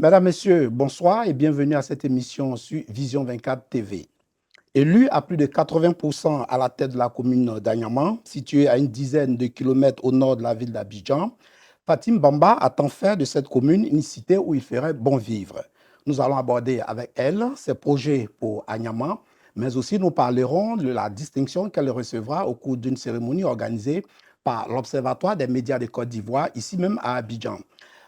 Mesdames, Messieurs, bonsoir et bienvenue à cette émission sur Vision 24 TV. Élu à plus de 80% à la tête de la commune d'Agnaman, située à une dizaine de kilomètres au nord de la ville d'Abidjan, Fatim Bamba attend faire de cette commune une cité où il ferait bon vivre. Nous allons aborder avec elle ses projets pour Agnaman, mais aussi nous parlerons de la distinction qu'elle recevra au cours d'une cérémonie organisée par l'Observatoire des médias de Côte d'Ivoire, ici même à Abidjan.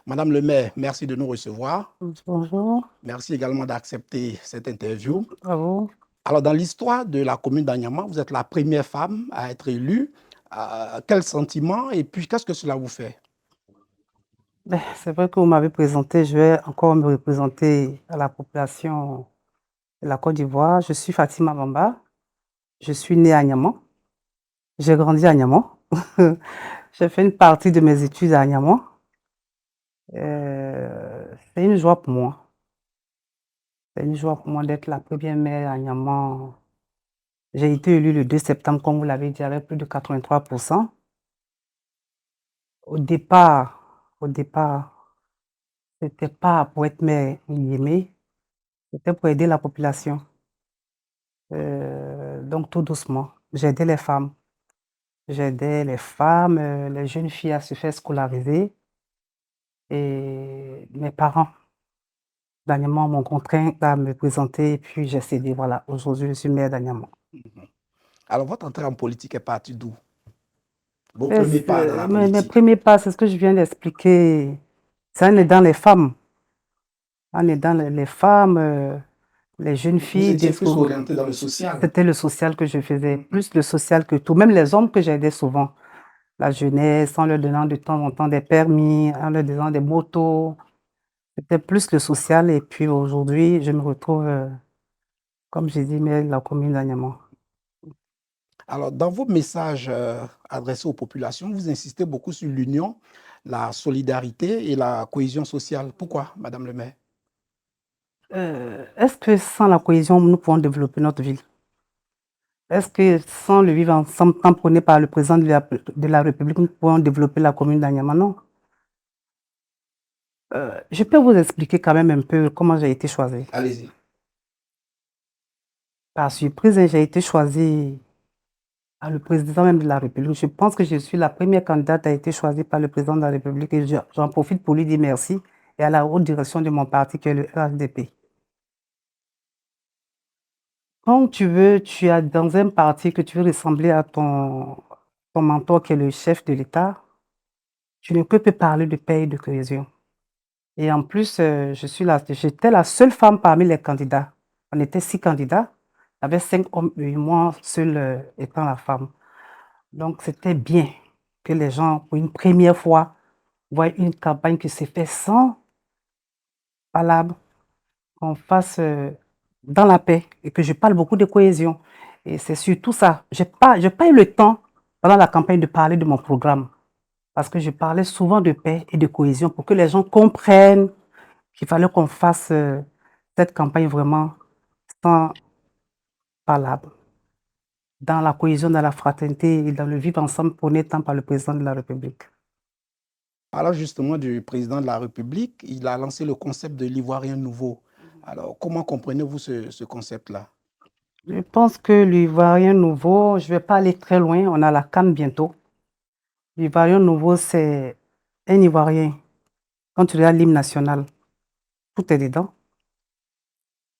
Madame le maire, merci de nous recevoir. Bonjour, Merci également d'accepter cette interview. bravo. Alors, dans l'histoire de la commune d'Agnaman, vous êtes la première femme à être élue. Quel sentiment et puis qu'est-ce que cela vous fait? C'est vrai que vous m'avez présenté, je vais encore me représenter à la population de la Côte d'Ivoire. Je suis Fatima Bamba, je suis née à Niamey, j'ai grandi à Niamey. J'ai fait une partie de mes études à Niamey. C'est une joie pour moi. C'est une joie pour moi d'être la première mère à Niamey. J'ai été élue le 2 septembre, comme vous l'avez dit, avec plus de 83%. Au départ, c'était pas pour être mère aimée, c'était pour aider la population. Donc tout doucement, j'aidais les femmes. J'aidais les jeunes filles à se faire scolariser. Et mes parents, dernièrement, m'ont contraint à me présenter et puis j'ai cédé. Voilà, aujourd'hui, je suis maire dernièrement. Alors, votre entrée en politique est partie d'où? Vos Mais premiers pas dans la mes politique? premiers pas, c'est ce que je viens d'expliquer. Ça en est dans les femmes. On est dans les femmes, les jeunes Vous filles. étiez plus orienté dans le social. C'était le social que je faisais, plus le social que tout. Même les hommes que j'aidais souvent. La jeunesse, en leur donnant de temps en temps des permis, en leur donnant des motos. C'était plus le social. Et puis aujourd'hui, je me retrouve, comme j'ai dit, mais la commune d'Agnaman. Alors, dans vos messages adressés aux populations, vous insistez beaucoup sur l'union, la solidarité et la cohésion sociale. Pourquoi, Madame le maire? Est-ce que sans la cohésion, nous pouvons développer notre ville? Est-ce que sans le vivre ensemble, tant prôné par le président de la République, nous pouvons développer la commune d'Agnaman? Non. Je peux vous expliquer quand même un peu comment j'ai été choisie. Allez-y. Par surprise, j'ai été choisie par le président même de la République. Je pense que je suis la première candidate à être choisie par le président de la République et j'en profite pour lui dire merci et à la haute direction de mon parti qui est le RHDP. Quand tu as dans un parti que tu veux ressembler à ton mentor qui est le chef de l'État, tu ne peux pas parler de paix et de cohésion. Et en plus, j'étais la seule femme parmi les candidats. On était 6 candidats, il y avait 5 hommes et moi seule étant la femme. Donc c'était bien que les gens, pour une première fois, voient une campagne qui s'est faite sans palabres, qu'on fasse dans la paix et que je parle beaucoup de cohésion. Et c'est surtout ça. J'ai pas eu le temps pendant la campagne de parler de mon programme parce que je parlais souvent de paix et de cohésion pour que les gens comprennent qu'il fallait qu'on fasse cette campagne vraiment sans palabres, dans la cohésion, dans la fraternité et dans le vivre ensemble prôné tant par le président de la République. Alors justement, du président de la République, il a lancé le concept de l'Ivoirien nouveau. Alors, comment comprenez-vous ce concept-là? Je pense que l'Ivoirien nouveau, je ne vais pas aller très loin, on a la CAN bientôt. L'Ivoirien nouveau, c'est un Ivoirien. Quand tu regardes l'hymne national, tout est dedans.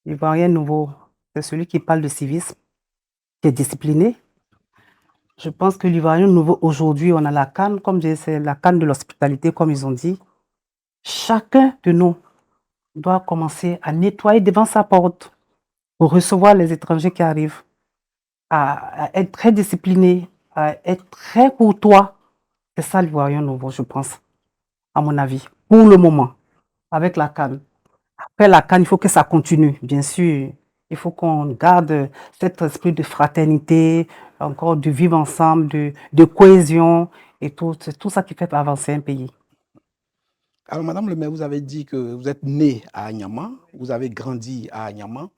L'Ivoirien nouveau, c'est celui qui parle de civisme, qui est discipliné. Je pense que l'Ivoirien nouveau, aujourd'hui, on a la CAN, comme je dis, c'est la CAN de l'hospitalité, comme ils ont dit. Chacun de nous doit commencer à nettoyer devant sa porte pour recevoir les étrangers qui arrivent, à être très discipliné, à être très courtois. C'est ça l'Ivoirien nouveau, je pense, à mon avis, pour le moment, avec la CAN. Après la CAN, il faut que ça continue, bien sûr. Il faut qu'on garde cet esprit de fraternité, encore de vivre ensemble, de cohésion et tout. C'est tout ça qui fait avancer un pays. Alors, Madame le maire, vous avez dit que vous êtes née à Agnaman, vous avez grandi à Agnaman.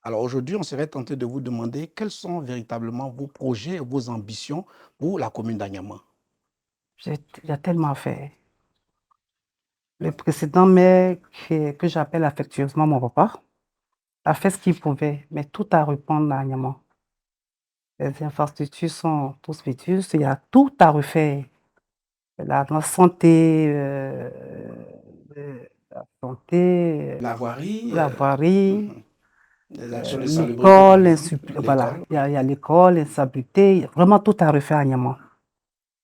Alors aujourd'hui, on serait tenté de vous demander quels sont véritablement vos projets et vos ambitions pour la commune d'Agnaman. Il y a tellement à faire. Le précédent maire, que j'appelle affectueusement mon papa, a fait ce qu'il pouvait, mais tout à reprendre à Niamey. Les infrastructures sont tous vétustes, il y a tout à refaire. La santé, la santé, La voirie, la voirie, les actions de salubrité, par l'école, exemple, voilà, l'école. il y a l'école, l'insalubrité, vraiment tout à refaire à Niamey.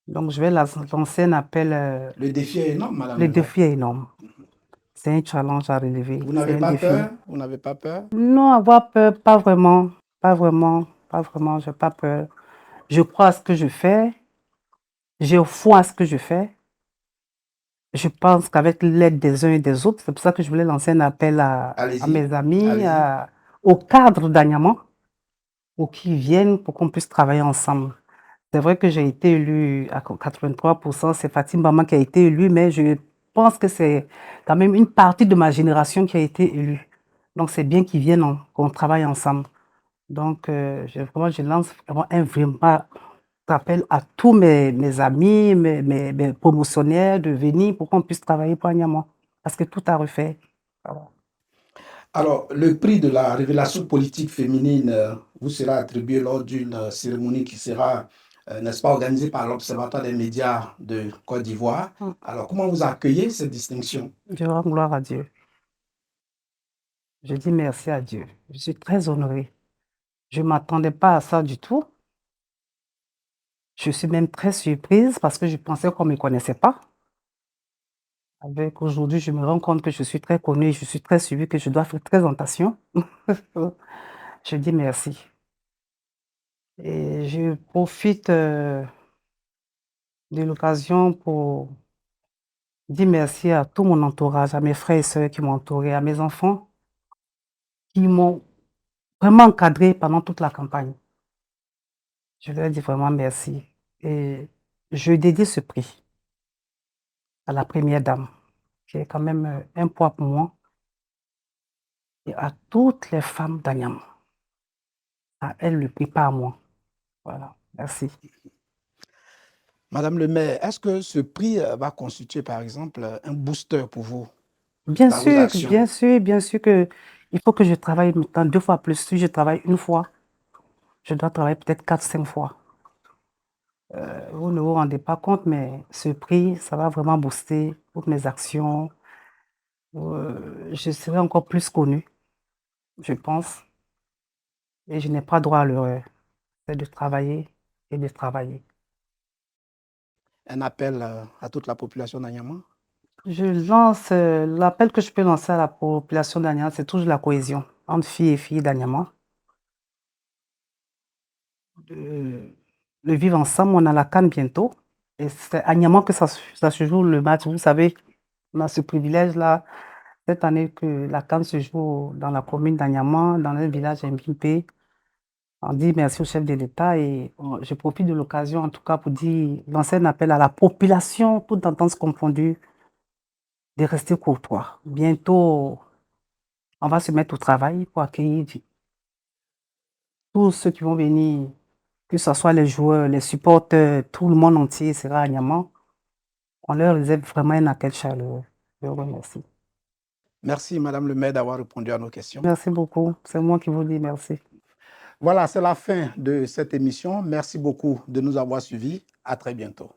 Donc, je vais lancer un appel. Le défi est énorme, Madame Le le maire. défi est énorme. C'est un challenge à relever. Vous C'est n'avez un pas défi. peur? Vous n'avez pas peur? Non, avoir peur, pas vraiment. Pas vraiment. Pas vraiment. Je n'ai pas peur. Je crois à ce que je fais. J'ai foi à ce que je fais. Je pense qu'avec l'aide des uns et des autres, c'est pour ça que je voulais lancer un appel à Allez-y, mes amis, allez-y. aux cadres d'Anyama, pour qu'ils viennent, pour qu'on puisse travailler ensemble. C'est vrai que j'ai été élue à 83%, c'est Fatim Bama qui a été élue, mais je pense que c'est quand même une partie de ma génération qui a été élue. Donc c'est bien qu'ils viennent, qu'on travaille ensemble. Donc je lance vraiment un vrai appel à tous mes amis, mes promotionnaires de venir pour qu'on puisse travailler pour Anyama. Parce que tout a refait. Voilà. Alors, le prix de la révélation politique féminine vous sera attribué lors d'une cérémonie qui sera, n'est-ce pas, organisée par l'Observatoire des médias de Côte d'Ivoire. Alors, comment vous accueillez cette distinction? Je rends gloire à Dieu. Je dis merci à Dieu. Je suis très honorée. Je ne m'attendais pas à ça du tout. Je suis même très surprise parce que je pensais qu'on ne me connaissait pas. Avec aujourd'hui, je me rends compte que je suis très connue, je suis très suivie, que je dois faire très attention. Je dis merci. Et je profite de l'occasion pour dire merci à tout mon entourage, à mes frères et sœurs qui m'ont entouré, à mes enfants qui m'ont vraiment encadré pendant toute la campagne. Je leur dis vraiment merci. Et je dédie ce prix à la première dame, qui est quand même un poids pour moi, et à toutes les femmes d'Anyama. À elles le prix, pas à moi. Voilà, merci. Madame le maire, est-ce que ce prix va constituer, par exemple, un booster pour vous Bien dans vos sûr, actions? bien sûr que il faut que je travaille maintenant 2 fois plus. Si je travaille une fois, je dois travailler peut-être 4-5 fois. Vous ne vous rendez pas compte, mais ce prix, ça va vraiment booster toutes mes actions. Je serai encore plus connue, je pense, et je n'ai pas droit à l'erreur. C'est de travailler et de travailler. Un appel à toute la population d'Anyama? Je lance, l'appel que je peux lancer à la population d'Anyama, c'est toujours la cohésion entre filles et filles d'Anyama. De vivre ensemble, on a la CAN bientôt. Et c'est à Niamey que ça se joue le match. Vous savez, on a ce privilège-là, cette année, que la CAN se joue dans la commune d'Anyama, dans le village Mbimpe. On dit merci au chef de l'État et je profite de l'occasion, en tout cas, pour dire, lancer un appel à la population, toute entente confondue, de rester courtois. Bientôt, on va se mettre au travail pour accueillir tous ceux qui vont venir, que ce soit les joueurs, les supporters, tout le monde entier sera à Niamey. On leur réserve vraiment un accueil chaleureux. Je vous remercie. Merci, Madame le maire, d'avoir répondu à nos questions. Merci beaucoup. C'est moi qui vous dis merci. Voilà, c'est la fin de cette émission. Merci beaucoup de nous avoir suivis. À très bientôt.